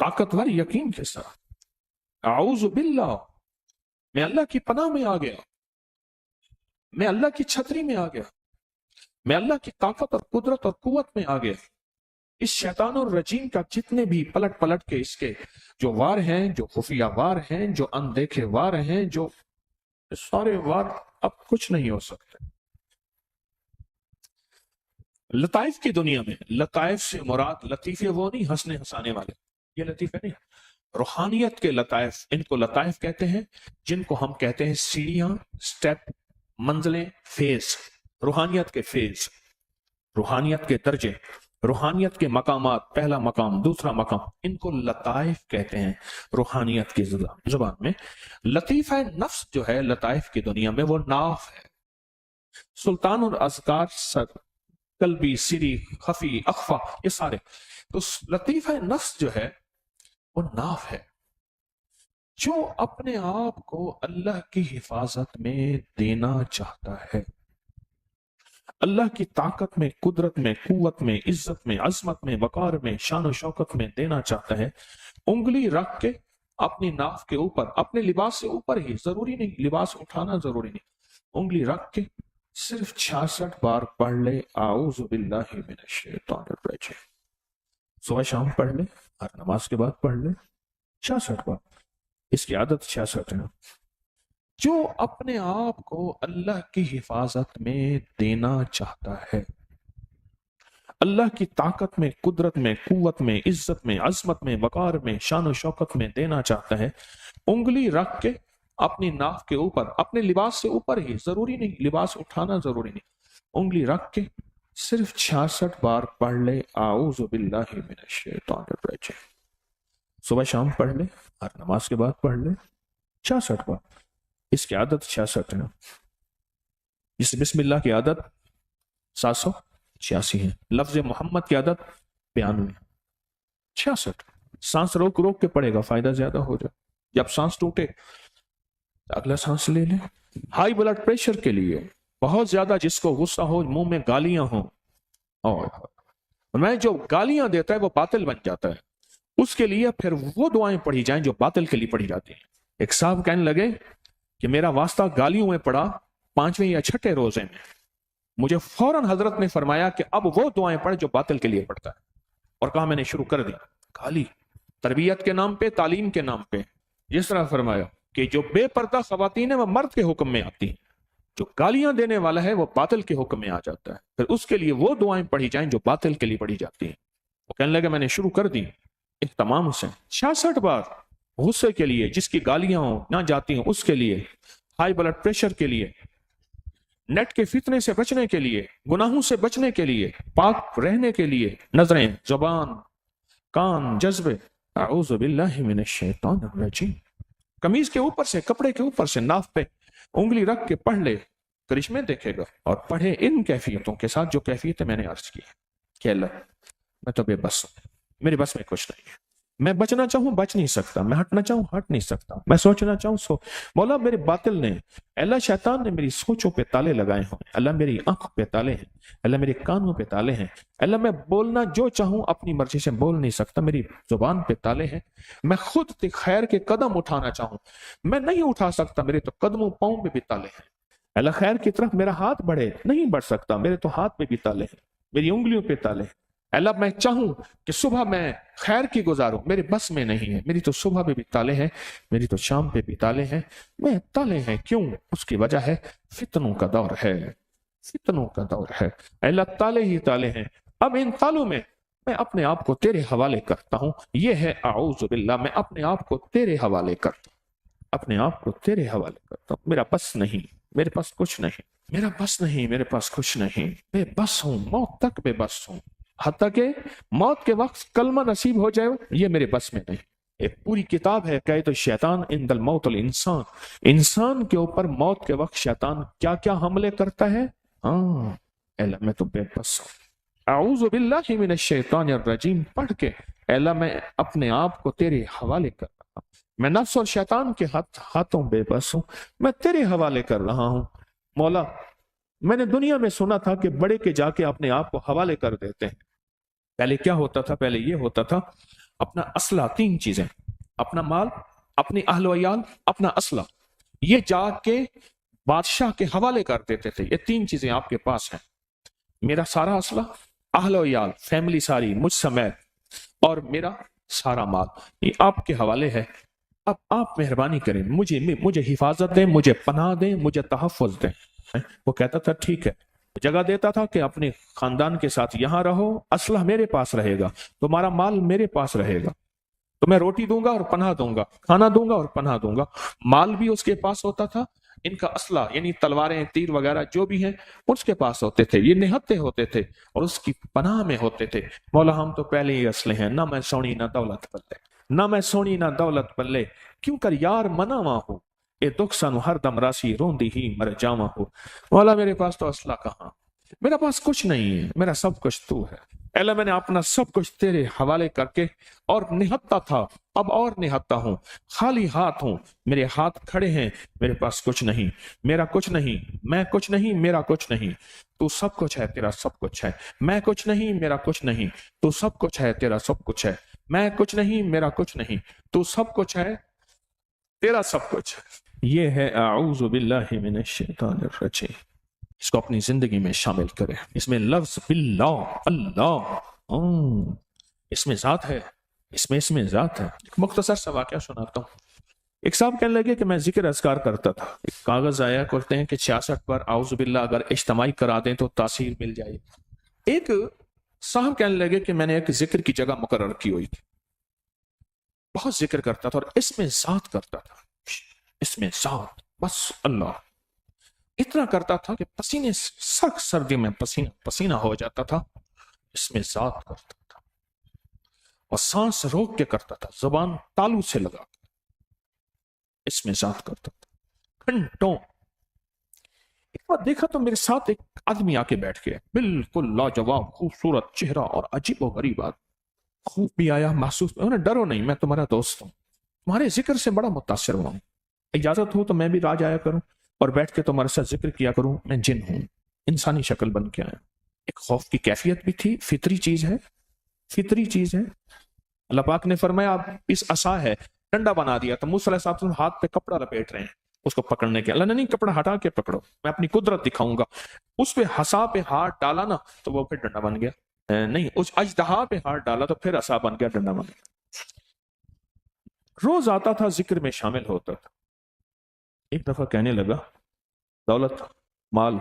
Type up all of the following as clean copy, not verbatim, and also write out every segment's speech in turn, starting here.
طاقتور یقین کے ساتھ اعوذ باللہ، میں اللہ کی پناہ میں آ گیا، میں اللہ کی چھتری میں آ گیا، میں اللہ کی طاقت اور قدرت اور قوت میں آ گیا۔ اس شیطان الرجیم کا جتنے بھی پلٹ پلٹ کے اس کے جو وار ہیں، جو خفیہ وار ہیں، جو اندیکھے وار ہیں، جو سارے وار اب کچھ نہیں ہو سکتے۔ لطائف کی دنیا میں، لطائف سے مراد لطیفے وہ نہیں ہنسنے ہنسانے والے، یہ لطیفے نہیں، روحانیت کے لطائف، ان کو لطائف کہتے ہیں، جن کو ہم کہتے ہیں سیڑھیاں، سٹیپ، منزلیں، فیز، روحانیت کے فیز، روحانیت کے درجے، روحانیت کے مقامات، پہلا مقام، دوسرا مقام، ان کو لطائف کہتے ہیں روحانیت کی زبان میں۔ لطیفہ نفس جو ہے لطائف کی دنیا میں، وہ ناف ہے۔ سلطان الاذکار، سر، قلبی، سری، خفی، اخفا، یہ سارے، تو لطیفہ نفس جو ہے وہ ناف ہے، جو اپنے آپ کو اللہ کی حفاظت میں دینا چاہتا ہے، اللہ کی طاقت میں، قدرت میں، قوت میں، عزت میں، عظمت میں، وقار میں، شان و شوکت میں دینا چاہتا ہے۔ انگلی رکھ کے اپنی ناف کے اوپر، اپنے لباس سے اوپر ہی، ضروری نہیں لباس اٹھانا ضروری نہیں، انگلی رکھ کے صرف 66 بار پڑھ لے اعوذ باللہ من الشیطان الرجیم۔ صبح شام پڑھ لے، ہر نماز کے بعد پڑھ لے 66 بار، اس کی عادت 66 ہے۔ جو اپنے آپ کو اللہ کی حفاظت میں دینا چاہتا ہے، اللہ کی طاقت میں، قدرت میں، قوت میں، عزت میں، عظمت میں، وقار میں، شان و شوکت میں دینا چاہتا ہے، انگلی رکھ کے اپنی ناف کے اوپر، اپنے لباس سے اوپر ہی، ضروری نہیں لباس اٹھانا ضروری نہیں، انگلی رکھ کے صرف 66 بار پڑھ لے اعوذ باللہ من الشیطان الرجیم۔ صبح شام پڑھ لے، ہر نماز کے بعد پڑھ لے 66 بار، اس کی عادت 66 ہے۔ اس بسم اللہ کی عادت 786 ہے، لفظ محمد کی عادت 92، 66۔ سانس روک روک کے پڑے گا، فائدہ زیادہ ہو جائے۔ جب سانس ٹوٹے اگلا سانس لے لیں۔ ہائی بلڈ پریشر کے لیے بہت زیادہ جس کو غصہ ہو، منہ میں گالیاں ہوں، اور میں جو گالیاں دیتا ہے وہ باطل بن جاتا ہے، اس کے لیے پھر وہ دعائیں پڑھی جائیں جو باطل کے لیے پڑھی جاتی ہیں۔ ایک صاحب کہنے لگے کہ میرا واسطہ گالیوں میں پڑا 5ویں یا 6ٹھے روزے میں، مجھے فوراً حضرت نے فرمایا کہ اب وہ دعائیں پڑھ جو باطل کے لیے پڑھتا ہے، اور کہا میں نے شروع کر دی گالی، تربیت کے نام پہ، تعلیم کے نام پہ۔ جس طرح فرمایا کہ جو بے پردہ خواتین ہیں وہ مرد کے حکم میں آتی ہیں، جو گالیاں دینے والا ہے وہ باطل کے حکم میں آ جاتا ہے، پھر اس کے لیے وہ دعائیں پڑھی جائیں جو باطل کے لیے پڑھی جاتی ہیں۔ وہ کہنے لگا میں نے شروع کر دی اہتمام سے 66 بار، غصے کے لیے، جس کی گالیاں نہ جاتی ہیں اس کے لیے، ہائی بلڈ پریشر کے لیے، نیٹ کے فتنے سے بچنے کے لیے، گناہوں سے بچنے کے لیے، پاک رہنے کے لیے، نظریں، زبان، کان، جذبے، اعوذ باللہ من الشیطان الرجیم۔ قمیض کے اوپر سے، کپڑے کے اوپر سے ناف پہ انگلی رکھ کے پڑھ لے، کرشمے دیکھے گا، اور پڑھے ان کیفیتوں کے ساتھ جو کیفیتیں میں نے عرض کی کہ اللہ میں تو بے بس ہوں، میری بس میں کچھ نہیں ہے، میں بچنا چاہوں بچ نہیں سکتا، میں ہٹنا چاہوں ہٹ نہیں سکتا، میں سوچنا چاہوں مولا میرے باطل نے، اللہ شیطان نے میری سوچوں پہ تالے لگائے ہیں، اللہ میری آنکھ پہ تالے ہیں، اللہ میرے کانوں پہ تالے ہیں، اللہ میں بولنا جو چاہوں اپنی مرضی سے بول نہیں سکتا، میری زبان پہ تالے ہیں، میں خود خیر کے قدم اٹھانا چاہوں میں نہیں اٹھا سکتا، میرے تو قدموں پاؤں پہ بھی تالے ہیں، اللہ خیر کی طرف میرا ہاتھ بڑھے نہیں بڑھ سکتا، میرے تو ہاتھ پہ بھی تالے ہیں، میری انگلیوں پہ تالے ہیں، اللہ میں چاہوں کہ صبح میں خیر کی گزاروں، میرے بس میں نہیں ہے، میری تو صبح پہ بھی تالے ہیں، میری تو شام پہ بھی تالے ہیں، میں تالے ہیں کیوں؟ اس کی وجہ ہے فتنوں کا دور ہے، فتنوں کا دور ہے، اللہ تالے ہی تالے ہیں، اب ان تالوں میں میں اپنے آپ کو تیرے حوالے کرتا ہوں، یہ ہے اعوذ باللہ، میں اپنے آپ کو تیرے حوالے کرتا ہوں، اپنے آپ کو تیرے حوالے کرتا ہوں، میرا بس نہیں، میرے پاس کچھ نہیں، میرا بس نہیں، میرے پاس کچھ نہیں، بے بس ہوں، موت تک بے بس ہوں، حتیٰ کہ موت کے وقت کلمہ نصیب ہو جائے یہ میرے بس میں نہیں۔ ایک پوری کتاب ہے قید الشیطان عند الموت الانسان، انسان کے اوپر موت کے وقت شیطان کیا کیا حملے کرتا ہے، ہاں اللہ میں تو بے بس ہوں، اعوذ باللہ من الشیطان الرجیم پڑھ کے اللہ میں اپنے آپ کو تیرے حوالے کر رہا ہوں، میں نفس اور شیطان کے ہاتھوں بے بس ہوں، میں تیرے حوالے کر رہا ہوں، مولا میں نے دنیا میں سنا تھا کہ بڑے کے جا کے اپنے آپ کو حوالے کر دیتے ہیں، پہلے کیا ہوتا تھا؟ پہلے یہ ہوتا تھا اپنا اسلحہ، 3 چیزیں، اپنا مال، اپنی اہل و عیال، اپنا اسلحہ، یہ جا کے بادشاہ کے حوالے کر دیتے تھے. یہ 3 چیزیں آپ کے پاس ہیں، میرا سارا اسلحہ، اہل و عیال، فیملی ساری مجھ سمیت، اور میرا سارا مال، یہ آپ کے حوالے ہے. اب آپ مہربانی کریں، مجھے حفاظت دیں، مجھے پناہ دیں، مجھے تحفظ دیں. وہ کہتا تھا ٹھیک ہے، جگہ دیتا تھا کہ اپنے خاندان کے ساتھ یہاں رہو، اسلحہ میرے پاس رہے گا، تمہارا مال میرے پاس رہے گا، تو میں روٹی دوں گا اور پناہ دوں گا، کھانا دوں گا اور پناہ دوں گا. مال بھی اس کے پاس ہوتا تھا، ان کا اسلحہ یعنی تلواریں، تیر وغیرہ جو بھی ہیں اس کے پاس ہوتے تھے، یہ نہتے ہوتے تھے اور اس کی پناہ میں ہوتے تھے. مولا ہم تو پہلے ہی اسلحے ہیں، نہ میں سونی نہ دولت بلے، نہ میں سونی نہ دولت بلے، کیوں کر یار مناواں ہو، اے دکھ سانو ہر دم راسی روندی ہی مر جاواں ہو. مولا میرے پاس تو اسلحہ کہاں، میرا پاس کچھ نہیں ہے، میرا سب کچھ تو ہے. اللہ میں نے اپنا سب کچھ تیرے حوالے کر کے اور نہتا تھا، اب اور نہتا ہوں، خالی ہاتھ ہوں، میرے ہاتھ کھڑے ہیں، میرے پاس کچھ نہیں، میرا کچھ نہیں، میں کچھ نہیں، میرا کچھ نہیں، تو سب کچھ ہے، تیرا سب کچھ ہے. میں کچھ نہیں، میرا کچھ نہیں، تو سب کچھ ہے، تیرا سب کچھ ہے. میں کچھ نہیں، میرا کچھ نہیں، تو سب کچھ ہے، تیرا سب کچھ ہے. یہ ہے اعوذ باللہ من الشیطان الرجیم. اس کو اپنی زندگی میں شامل کریں. اس میں لفظ باللہ، اللہ، اس میں ذات ہے، اس میں ذات ہے. ایک مختصر سا واقعہ سناتا ہوں. ایک صاحب کہنے لگے کہ میں ذکر اذکار کرتا تھا، ایک کاغذ آیا کرتے ہیں کہ 66 پر اعوذ باللہ اگر اجتماعی کرا دیں تو تاثیر مل جائے. ایک صاحب کہنے لگے کہ میں نے ایک ذکر کی جگہ مقرر کی ہوئی تھی، بہت ذکر کرتا تھا اور اس میں ذات کرتا تھا، اس میں ذات، بس اللہ اتنا کرتا تھا کہ پسینے، سخت سردی میں پسینہ پسینہ ہو جاتا تھا. اس میں ذات کرتا تھا اور سانس روک کے کرتا تھا، زبان تالو سے لگا کے اس میں ذات کرتا تھا گھنٹوں. ایک بار دیکھا تو میرے ساتھ ایک آدمی آ کے بیٹھ گیا، بالکل لاجواب خوبصورت چہرہ اور عجیب و غریب بات. خوب بھی آیا، محسوس، ڈرو نہیں، میں تمہارا دوست ہوں، تمہارے ذکر سے بڑا متاثر ہوا ہوں، اجازت ہو تو میں بھی راج آیا کروں اور بیٹھ کے تمہارے ساتھ ذکر کیا کروں. میں جن ہوں، انسانی شکل بن کے آیا. ایک خوف کی کیفیت بھی تھی، فطری چیز ہے، فطری چیز ہے. اللہ پاک نے فرمایا آپ اس عصا ہے، ڈنڈا بنا دیا تو موسیٰ علیہ السلام ہاتھ پہ کپڑا لپیٹ رہے ہیں اس کو پکڑنے کے. اللہ نے نہیں، کپڑا ہٹا کے پکڑو، میں اپنی قدرت دکھاؤں گا. اس پہ عصا پہ ہاتھ ڈالا نا تو وہ پھر ڈنڈا بن گیا. نہیں، اس اژدہا پہ ہاتھ ڈالا تو پھر عصا بن گیا، ڈنڈا بن گیا. روز آتا تھا، ذکر میں شامل ہوتا تھا. ایک دفعہ کہنے لگا دولت، مال،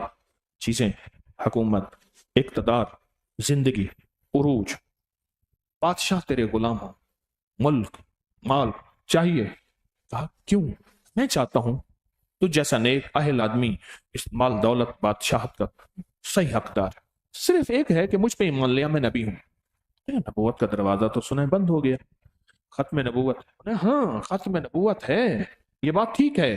چیزیں، حکومت، اقتدار، زندگی، عروج، بادشاہ تیرے غلام ہوں، ملک، مال چاہیے. کہا کیوں؟ میں چاہتا ہوں تو جیسا نیک اہل آدمی اس مال دولت بادشاہت کا صحیح حقدار ہے. صرف ایک ہے کہ مجھ پہ ایمان لیا، میں نبی ہوں. نبوت کا دروازہ تو سنیں بند ہو گیا. ختم نبوت، ہاں ختم نبوت ہے، یہ بات ٹھیک ہے،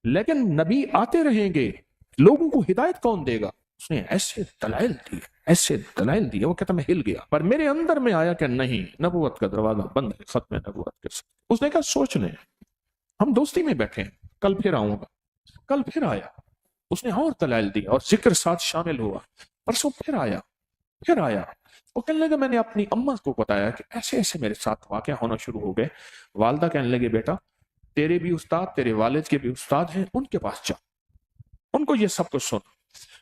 لیکن نبی آتے رہیں گے، لوگوں کو ہدایت کون دے گا؟ اس نے ایسے دلائل دیے، ایسے دلائل دیے، وہ کہتا میں ہل گیا. پر میرے اندر میں آیا کہ نہیں، نبوت کا دروازہ بند ہے ختم نبوت کے ساتھ. اس نے کہا سوچ لیں، ہم دوستی میں بیٹھے ہیں، کل پھر آؤں گا. کل پھر آیا، اس نے اور دلائل دی اور ذکر ساتھ شامل ہوا. پرسوں پھر آیا، پھر آیا. وہ کہنے لگا میں نے اپنی اماں کو بتایا کہ ایسے ایسے میرے ساتھ واقعہ ہونا شروع ہو گئے. والدہ کہنے لگے بیٹا تیرے بھی استاد، تیرے والد کے بھی استاد ہیں، ان کے پاس جا، ان کو یہ سب کچھ سن.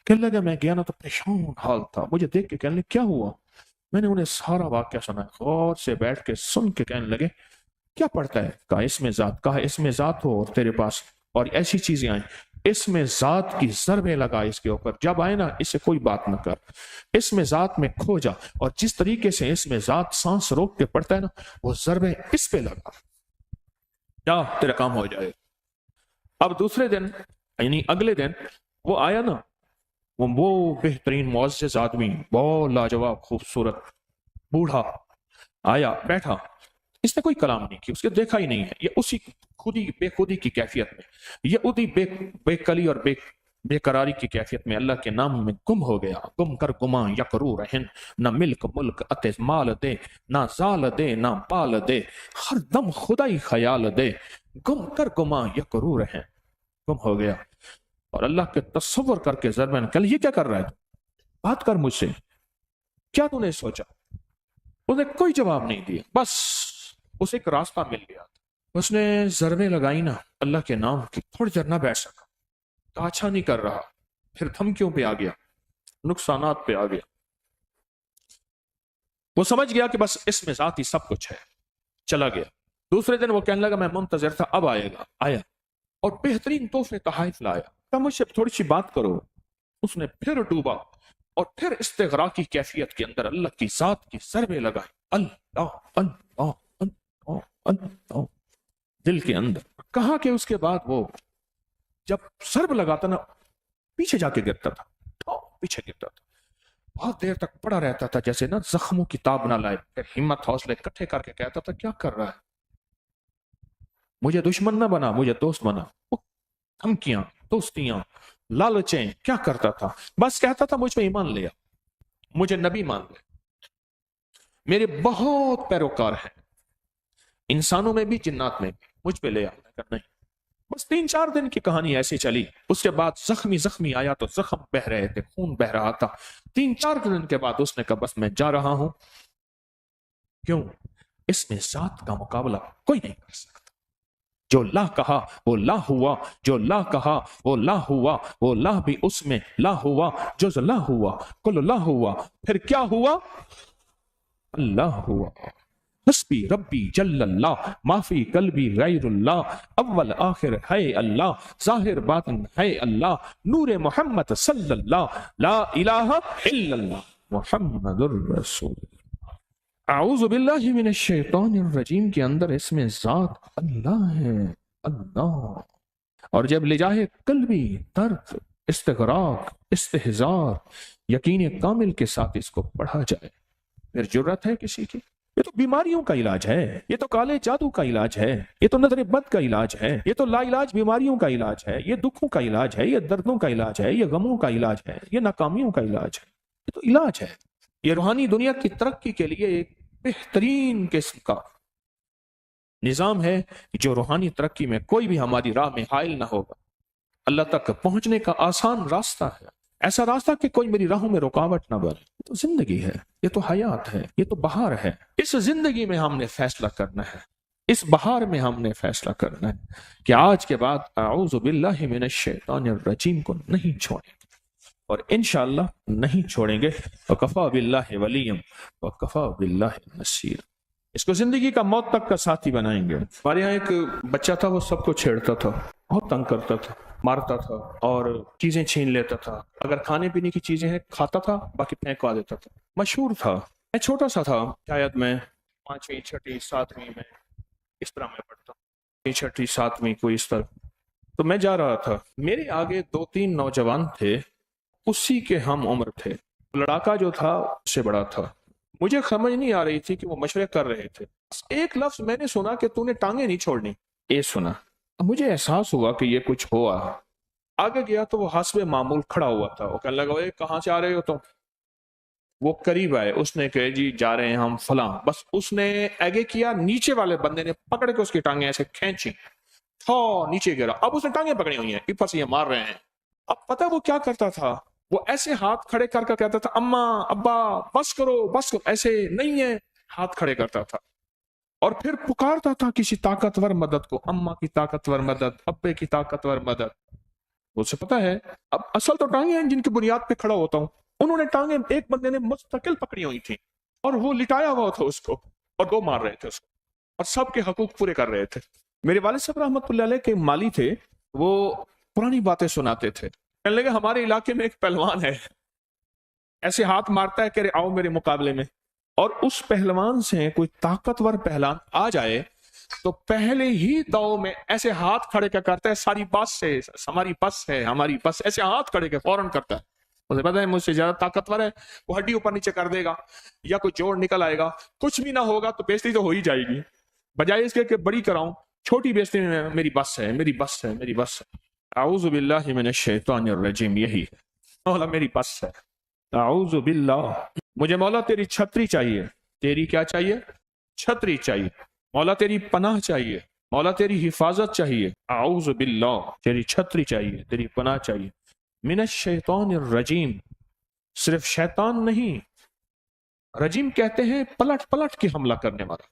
کہنے لگا میں گیا نا تو پریشان حال تھا، مجھے دیکھ کے کہنے لگے کیا ہوا؟ میں نے انہیں سارا واقعہ سنا، غور سے بیٹھ کے سن کے کہنے لگے کیا پڑھتا ہے؟ کہا اس میں ذات. کہا اس میں ذات ہو اور تیرے پاس اور ایسی چیزیں آئیں، اس میں ذات کی ضربیں لگا اس کے اوپر، جب آئے نا اس سے کوئی بات نہ کر، اس میں ذات میں کھو جا، اور جس طریقے سے اس میں ذات سانس روک کے پڑتا ہے نا وہ ضربیں اس پہ لگا، جا تیرا کام ہو جائے. اب دوسرے دن یعنی اگلے دن وہ آیا نا، وہ بہترین معزز آدمی، بہت لاجواب خوبصورت بوڑھا آیا، بیٹھا. اس نے کوئی کلام نہیں کیا، اس کے دیکھا ہی نہیں ہے. یہ اسی خودی بے خودی کی کیفیت میں، یہ ادی بے کلی اور بے قراری کی کیفیت میں اللہ کے نام میں گم ہو گیا. گم کر گماں یکرو رہن، نہ ملک ملک اتے مال دے، نہ زال دے نہ پال دے، ہر دم خدائی خیال دے. گم کر گماں یکرو رہن، گم ہو گیا اور اللہ کے تصور کر کے ضربن کہ یہ کیا کر رہا ہے؟ بات کر مجھ سے، کیا تو نے سوچا؟ اس نے کوئی جواب نہیں دیا، بس اسے ایک راستہ مل گیا تھا، اس نے ضربیں لگائی نا اللہ کے نام کی، تھوڑی دیر نہ بیٹھ سکا، تو اچھا نہیں کر رہا، پھر دھمکیوں پہ آ گیا، نقصانات پہ آ گیا، وہ سمجھ گیا کہ بس اس میں ذاتی سب کچھ ہے، چلا گیا۔ دوسرے دن وہ کہنے لگا میں منتظر تھا، اب آئے گا، آیا اور بہترین تحفے تحائف لایا، کہا مجھ سے تھوڑی سی بات کرو۔ اس نے پھر ڈوبا اور پھر استغراقی کیفیت کے اندر اللہ کی ذات کی ضربیں لگائے، اللہ اللہ اللہ اللہ دل کے اندر۔ کہا کہ اس کے بعد وہ جب ضرب لگاتا نا پیچھے جا کے گرتا تھا، پیچھے گرتا تھا، بہت دیر تک پڑا رہتا تھا جیسے نا زخموں کی تاب نہ لائے، پھر ہمت حوصلے اکٹھے کر کے کہتا تھا کیا کر رہا ہے، مجھے دشمن نہ بنا، مجھے دوست بنا۔ وہ دھمکیاں، دوستیاں، لالچیں، کیا کرتا تھا؟ بس کہتا تھا مجھ پہ ایمان لیا، مجھے نبی مان لے، میرے بہت پیروکار ہیں انسانوں میں بھی جنات میں بھی، مجھ پہ لے آ کر نہیں۔ بس 3-4 دن کی کہانی ایسی چلی، اس کے بعد زخمی آیا تو زخم بہ رہے تھے، خون بہ رہا تھا۔ 3-4 دن کے بعد اس نے کہا بس میں جا رہا ہوں، کیوں؟ اس میں ذات کا مقابلہ کوئی نہیں کر سکتا۔ جو لا کہا وہ لا ہوا، جو لا کہا وہ لا ہوا، وہ لا بھی اس میں لا ہوا، جز لا ہوا کل لا ہوا، پھر کیا ہوا؟ اللہ ہوا۔ حسبی ربی جل اللہ، معافی قلبی غیر اللہ، اول آخر ہے اللہ، ظاہر باطن ہے اللہ، نور محمد صلی اللہ، لا الہ الا اللہ محمد الرسول اللہ۔ اعوذ باللہ من الشیطان الرجیم کے اندر اسم ذات اللہ ہے، اللہ۔ اور جب لجاہ قلبی، درد، استغراق، استحضار، یقین کامل کے ساتھ اس کو پڑھا جائے، پھر جرت ہے کسی کی؟ یہ تو بیماریوں کا علاج ہے، یہ تو کالے جادو کا علاج ہے، یہ تو نظر بد کا علاج ہے، یہ تو لا علاج بیماریوں کا علاج ہے، یہ دکھوں کا علاج ہے، یہ دردوں کا علاج ہے، یہ غموں کا علاج ہے، یہ ناکامیوں کا علاج ہے، یہ تو علاج ہے۔ یہ روحانی دنیا کی ترقی کے لیے ایک بہترین قسم کا نظام ہے جو روحانی ترقی میں کوئی بھی ہماری راہ میں حائل نہ ہوگا، اللہ تک پہنچنے کا آسان راستہ ہے، ایسا راستہ کہ کوئی میری راہوں میں رکاوٹ نہ بنے۔ یہ تو زندگی ہے، یہ تو حیات ہے، یہ تو بہار ہے۔ اس زندگی میں ہم نے فیصلہ کرنا ہے، اس بہار میں ہم نے فیصلہ کرنا ہے کہ آج کے بعد اعوذ باللہ من الشیطان الرجیم کو نہیں چھوڑیں گے، اور انشاءاللہ نہیں چھوڑیں گے۔ وکفا باللہ ولیم وکفا باللہ نصیر۔ اس کو زندگی کا موت تک کا ساتھی بنائیں گے۔ ہمارے یہاں ایک بچہ تھا، وہ سب کو چھیڑتا تھا، بہت تنگ کرتا تھا، مارتا تھا اور چیزیں چھین لیتا تھا، اگر کھانے پینے کی چیزیں ہیں کھاتا تھا، باقی پھینکوا دیتا تھا۔ مشہور تھا، میں چھوٹا سا تھا، شاید میں 5ویں 6ٹھی 7ویں میں اس طرح میں پڑھتا ہوں، 6ٹھی 7ویں کوئی اس طرح۔ تو میں جا رہا تھا، میرے آگے 2-3 نوجوان تھے، اسی کے ہم عمر تھے، لڑاکا جو تھا اس سے بڑا تھا۔ مجھے سمجھ نہیں آ رہی تھی کہ وہ مشورے کر رہے تھے، ایک لفظ میں نے سنا کہ تو نے ٹانگیں نہیں چھوڑنی، یہ سنا، مجھے احساس ہوا کہ یہ کچھ ہوا۔ آگے گیا تو وہ حسب معمول کھڑا ہوا تھا، وہ کہنے لگا کہاں سے آ رہے ہو تم؟ وہ قریب آئے، اس نے کہا جی جا رہے ہیں ہم فلاں، بس اس نے آگے کیا، نیچے والے بندے نے پکڑ کے اس کی ٹانگیں ایسے کھینچی، نیچے گرا، اب اس نے ٹانگیں پکڑی ہوئی ہیں، اوپر سے یہ مار رہے ہیں۔ اب پتہ وہ کیا کرتا تھا، وہ ایسے ہاتھ کھڑے کر کے کہتا تھا اماں ابا بس کرو بس کرو، ایسے نہیں ہے، ہاتھ کھڑے کرتا تھا اور پھر پکارتا تھا کسی طاقتور مدد کو، اماں کی طاقتور مدد، ابے کی طاقتور مدد۔ اسے پتا ہے اب اصل تو ٹانگیں ہیں جن کی بنیاد پہ کھڑا ہوتا ہوں، انہوں نے ٹانگیں ایک بندے نے مستقل پکڑی ہوئی تھی اور وہ لٹایا ہوا تھا اس کو، اور 2 مار رہے تھے اس کو، اور سب کے حقوق پورے کر رہے تھے۔ میرے والد صاحب رحمۃ اللہ علیہ کے مالی تھے، وہ پرانی باتیں سناتے تھے، کہنے لگے ہمارے علاقے میں ایک پہلوان ہے، ایسے ہاتھ مارتا ہے کہ آؤ میرے مقابلے میں، اور اس پہلوان سے کوئی طاقتور پہلوان آ جائے تو پہلے ہی داؤ میں ایسے ہاتھ کھڑے کیا کرتا ہے، ساری بس ہے، ہماری بس ہے، ہماری بس، ایسے ہاتھ کھڑے کے فوراً کرتا ہے، مجھے پتا ہے مجھ سے زیادہ طاقتور ہے، وہ ہڈی اوپر نیچے کر دے گا یا کوئی جوڑ نکل آئے گا، کچھ بھی نہ ہوگا تو بیزتی تو ہو ہی جائے گی، بجائے اس کے کہ بڑی کراؤں، چھوٹی بیزتی میں میری بس ہے، میری بس ہے، میری بس ہے۔ اعوذ باللہ من الشیطان الرجیم، یہی ہے، مولا میری بس ہے، اعوذ باللہ، مجھے مولا تیری چھتری چاہیے، تیری کیا چاہیے؟ چھتری چاہیے، مولا تیری پناہ چاہیے، مولا تیری حفاظت چاہیے، اعوذ باللہ، تیری چھتری چاہیے، تیری پناہ چاہیے، من الشیطان الرجیم، صرف شیطان نہیں، رجیم کہتے ہیں پلٹ پلٹ کے حملہ کرنے والا،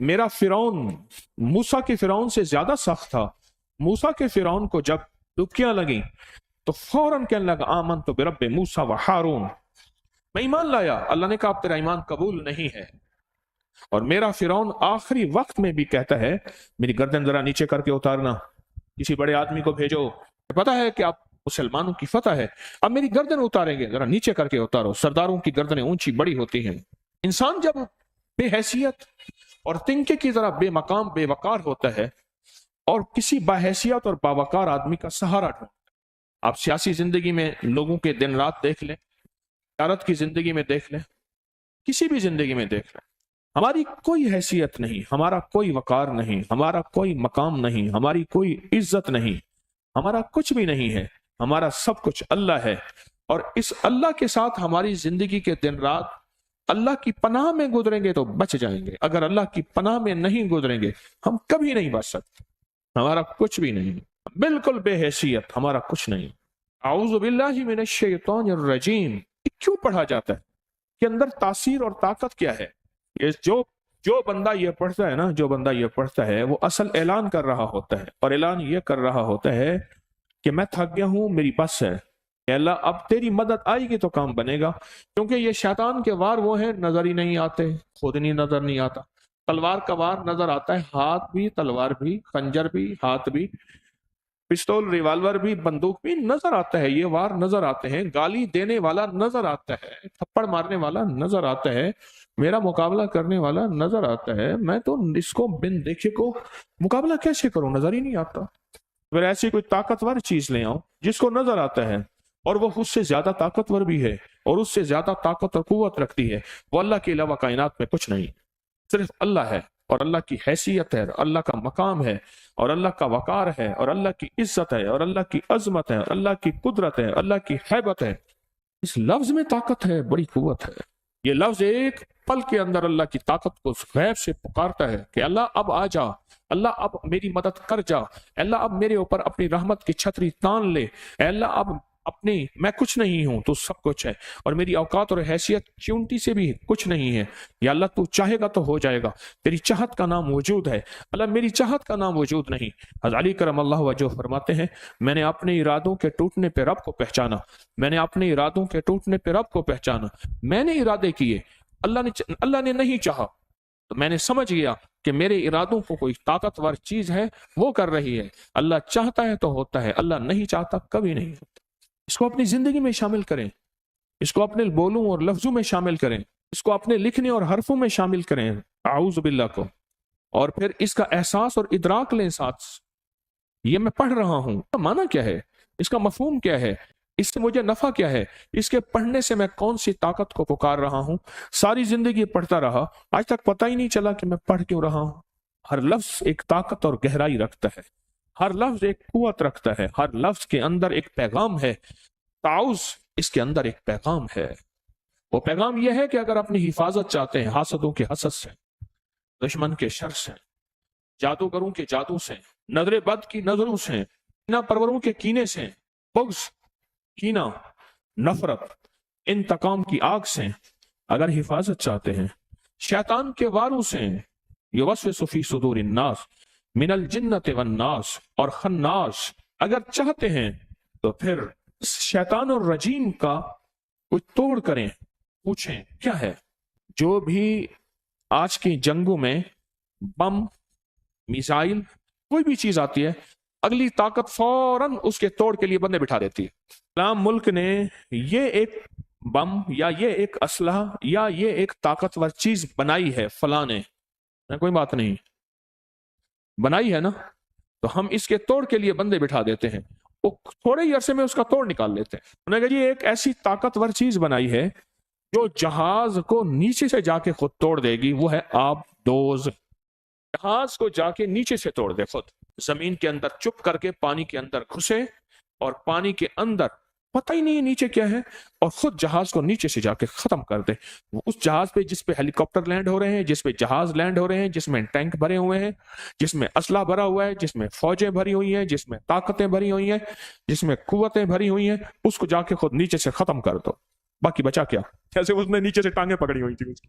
میرا فرعون موسیٰ کے فرعون سے زیادہ سخت تھا. موسیٰ کے فرعون کو جب ڈبکیاں لگیں تو فوراً کہنے لگا آمنت برب موسیٰ و ہارون، میں ایمان لایا. اللہ نے کہا اب تیرا ایمان قبول نہیں ہے. اور میرا فرعون آخری وقت میں بھی کہتا ہے میری گردن ذرا نیچے کر کے اتارنا، کسی بڑے آدمی کو بھیجو، پتا ہے کہ آپ مسلمانوں کی فتح ہے، اب میری گردن اتاریں گے، ذرا نیچے کر کے اتارو. سرداروں کی گردنیں اونچی بڑی ہوتی ہیں. انسان جب بے حیثیت اور تنکے کی طرح بے مقام بے وقار ہوتا ہے اور کسی باحیثیت اور باوقار آدمی کا سہارا ڈھونڈتا ہے. آپ سیاسی زندگی میں لوگوں کے دن رات دیکھ لیں، تجارت کی زندگی میں دیکھ لیں، کسی بھی زندگی میں دیکھ لیں، ہماری کوئی حیثیت نہیں، ہمارا کوئی وقار نہیں، ہمارا کوئی مقام نہیں، ہماری کوئی عزت نہیں، ہمارا کچھ بھی نہیں ہے. ہمارا سب کچھ اللہ ہے. اور اس اللہ کے ساتھ ہماری زندگی کے دن رات اللہ کی پناہ میں گزریں گے تو بچ جائیں گے. اگر اللہ کی پناہ میں نہیں گزریں گے ہم کبھی نہیں بچ سکتے. ہمارا کچھ بھی نہیں، بالکل بے حیثیت، ہمارا کچھ نہیں. اعوذ باللہ من الشیطان الرجیم کیوں پڑھا جاتا ہے کہ اندر تاثیر اور طاقت کیا ہے؟ یہ جو بندہ یہ پڑھتا ہے نا، جو بندہ یہ پڑھتا ہے وہ اصل اعلان کر رہا ہوتا ہے. اور اعلان یہ کر رہا ہوتا ہے کہ میں تھک گیا ہوں، میری بس ہے کہ اللہ اب تیری مدد آئے گی تو کام بنے گا. کیونکہ یہ شیطان کے وار وہ ہیں نظر ہی نہیں آتے، خود نہیں نظر نہیں آتا. تلوار کا وار نظر آتا ہے، ہاتھ بھی، تلوار بھی، خنجر بھی، ہاتھ بھی، پستول ریوالور بھی، بندوق بھی نظر آتا ہے. یہ وار نظر آتے ہیں. گالی دینے والا نظر آتا ہے، تھپڑ مارنے والا نظر آتا ہے، میرا مقابلہ کرنے والا نظر آتا ہے. میں تو اس کو بن دیکھے کو مقابلہ کیسے کروں، نظر ہی نہیں آتا. پھر ایسی کوئی طاقتور چیز لے آؤں جس کو نظر آتا ہے اور وہ اس سے زیادہ طاقتور بھی ہے اور اس سے زیادہ طاقت اور قوت رکھتی ہے. وہ اللہ کے علاوہ کائنات میں کچھ نہیں، صرف اللہ ہے. اور اللہ کی حیثیت ہے، اللہ کا مقام ہے، اور اللہ کا وقار ہے، اور اللہ کی عزت ہے، اور اللہ کی عظمت ہے، اور اللہ کی قدرت ہے، اللہ کی حیبت ہے. اس لفظ میں طاقت ہے، بڑی قوت ہے. یہ لفظ ایک پل کے اندر اللہ کی طاقت کو غیب سے پکارتا ہے کہ اللہ اب آ جا، اللہ اب میری مدد کر جا، اللہ اب میرے اوپر اپنی رحمت کی چھتری تان لے، اللہ اب اپنی میں کچھ نہیں ہوں، تو سب کچھ ہے، اور میری اوقات اور حیثیت چونٹی سے بھی کچھ نہیں ہے. یا اللہ تو چاہے گا تو ہو جائے گا، تیری چاہت کا نام وجود ہے. اللہ میری چاہت کا نام وجود نہیں. حضرت علی کرم اللہ وجہ فرماتے ہیں میں نے اپنے ارادوں کے ٹوٹنے پہ رب کو پہچانا، میں نے اپنے ارادوں کے ٹوٹنے پہ رب کو پہچانا. میں نے ارادے کیے، اللہ نے نہیں چاہا، تو میں نے سمجھ گیا کہ میرے ارادوں کو کوئی طاقتور چیز ہے وہ کر رہی ہے. اللہ چاہتا ہے تو ہوتا ہے، اللہ نہیں چاہتا کبھی نہیں ہوتا. اس کو اپنی زندگی میں شامل کریں، اس کو اپنے بولوں اور لفظوں میں شامل کریں، اس کو اپنے لکھنے اور حرفوں میں شامل کریں اعوذ باللہ کو. اور پھر اس کا احساس اور ادراک لیں ساتھ، یہ میں پڑھ رہا ہوں، معنی کیا ہے، اس کا مفہوم کیا ہے، اس سے مجھے نفع کیا ہے، اس کے پڑھنے سے میں کون سی طاقت کو پکار رہا ہوں. ساری زندگی پڑھتا رہا، آج تک پتہ ہی نہیں چلا کہ میں پڑھ کیوں رہا ہوں. ہر لفظ ایک طاقت اور گہرائی رکھتا ہے، ہر لفظ ایک قوت رکھتا ہے، ہر لفظ کے اندر ایک پیغام ہے. تعوذ اس کے اندر ایک پیغام ہے. وہ پیغام یہ ہے کہ اگر اپنی حفاظت چاہتے ہیں حاسدوں کے حسد سے، دشمن کے شر سے، جادوگروں کے جادو سے، نظر بد کی نظروں سے، کینہ پروروں کے کینے سے، بغض، کینہ، نفرت، انتقام کی آگ سے اگر حفاظت چاہتے ہیں، شیطان کے واروں سے، یوسوس فی صدور الناس من الجنت والناس اور خناس اگر چاہتے ہیں، تو پھر شیطان اور رجیم کا کچھ توڑ کریں. پوچھیں کیا ہے. جو بھی آج کی جنگوں میں بم، میزائل، کوئی بھی چیز آتی ہے، اگلی طاقت فوراً اس کے توڑ کے لیے بندے بٹھا دیتی ہے. اسلام ملک نے یہ ایک بم یا یہ ایک اسلحہ یا یہ ایک طاقتور چیز بنائی ہے، فلاں نے، کوئی بات نہیں بنائی ہے نا، تو ہم اس کے توڑ کے لیے بندے بٹھا دیتے ہیں. وہ تھوڑے ہی عرصے میں اس کا توڑ نکال لیتے ہیں. انہوں نے کہا یہ ایک ایسی طاقتور چیز بنائی ہے جو جہاز کو نیچے سے جا کے خود توڑ دے گی. وہ ہے آب دوز. جہاز کو جا کے نیچے سے توڑ دے، خود زمین کے اندر چپ کر کے پانی کے اندر گھسے اور پانی کے اندر پتہ ہی نہیں نیچے کیا ہے، اور خود جہاز کو نیچے سے جا کے ختم کر دے. اس جہاز پہ جس پہ ہیلی کاپٹر لینڈ ہو رہے ہیں، جس پہ جہاز لینڈ ہو رہے ہیں، جس میں ٹینک بھرے ہوئے ہیں، جس میں اسلحہ بھرا ہوا ہے، جس میں فوجیں بھری ہوئی ہیں، جس میں طاقتیں بھری ہوئی ہیں، جس میں قوتیں بھری ہوئی ہیں، اس کو جا کے خود نیچے سے ختم کر دو. باقی بچا کیا؟ جیسے اس نے نیچے سے ٹانگیں پکڑی ہوئی تھی اس کی.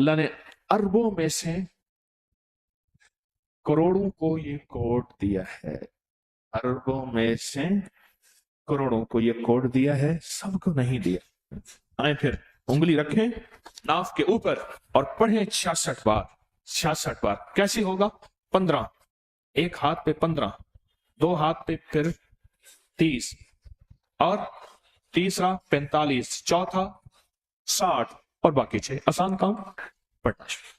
اللہ نے اربوں میں سے کروڑوں کو یہ کوڈ دیا ہے، اربوں میں سے کروڑوں کو یہ کوڈ دیا ہے، سب کو نہیں دیا۔ آئیں پھر انگلی رکھیں ناف کے اوپر اور پڑھیں 66 بار، 66 بار۔ کیسے ہوگا؟ 15، ایک ہاتھ پہ 15، دو ہاتھ پہ پھر 30، اور تیسرا 45، چوتھا 60، اور باقی 6۔ آسان کام، پڑھنا شروع۔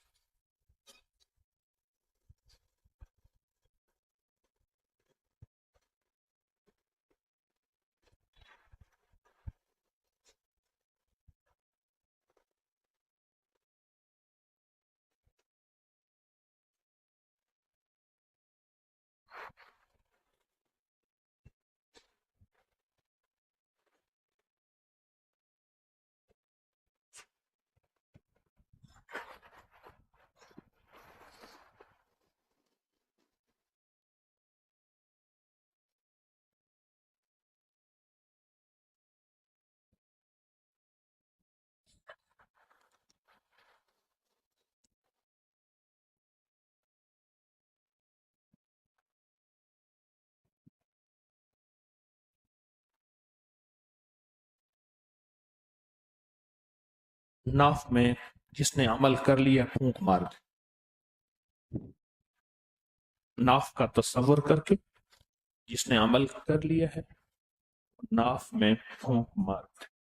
ناف میں جس نے عمل کر لیا پھونک مار دے، ناف کا تصور کر کے جس نے عمل کر لیا ہے ناف میں پھونک مار دے۔